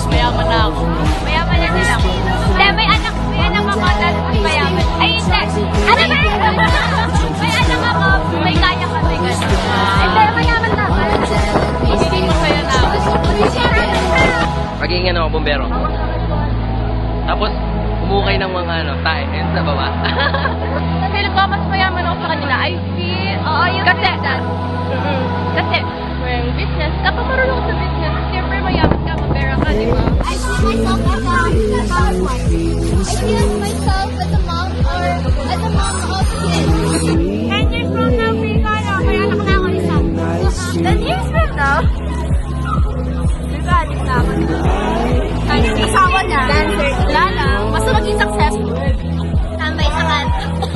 mayaman na ako. Mayaman na din ako. Hindi, may anak ako na mayaman. Ay, hindi. Ano ba? May anak ako, may kaya ka, may gano'n. Hindi, mayaman na ako. Hindi ko kaya na ako. Maging ano, bombero. Tapos, umukay ng mga tae sa baba. Sa feeling ko, mas mayaman ako sa kanila. I feel, Oo, yung kasi, reason. kasi, wearing business, kapag marunong ka sa business, siyempre mayaman ka, mapera ka, di ba? I see myself as a housewife. I see myself as a mom or as a mom of kids. 10 years from now, may anak na ako isa. 10 years from now? Nag-aalis na ako. Ay, asawa na. Dancer. Wala lang. Basta maging successful. Tambay sa kanto.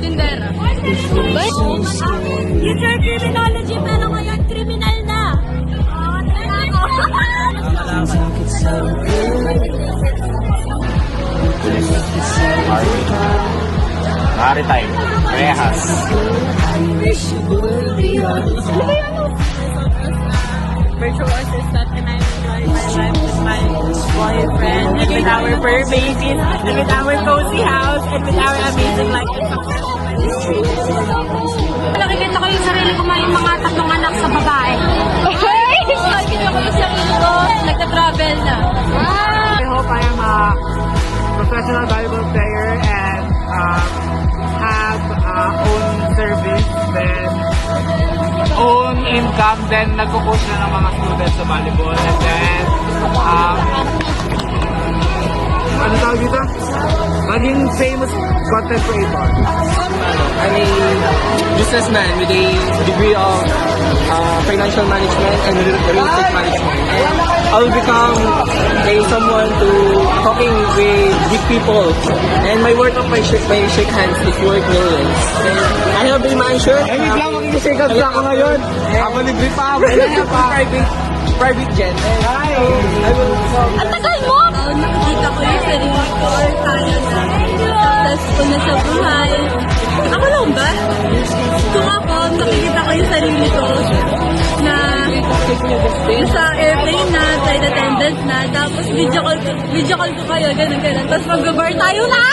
Tindera. Future criminology, pero ngayon criminal na. Maritime. Rehas. Virtual assistant and I'm enjoying my life with my boyfriend and with our fur babies and with our cozy house and with our amazing life and success. Nakikita ko yung sarili ko may mga tatlong anak sa babae. Nakikita ko yung sarili ko, nagka-travel na. I hope I am a professional volleyball player and have own service, then own income, then nagko-coach na ng mga students sa volleyball, and then ano tawag dito? Maging famous content creator. I'm a businessman with a degree of financial management and real estate management. And I'll become someone to talking with big people. And my work of my shake hands is worth millions. And I have a mansion. Ay, wait lang, makikishake hands ako ngayon. Habang libre pa ako. And I have a private jet. And I will Ang tagal mo! Nakikita ko yung sarili ko or tayo na successful na sa buhay. Ako lang ba? Kung ako, nakikita ko yung sarili ko na sa airplane na, flight attendant na, tapos video call ko kayo, ganun. Tapos mag-bar tayo na!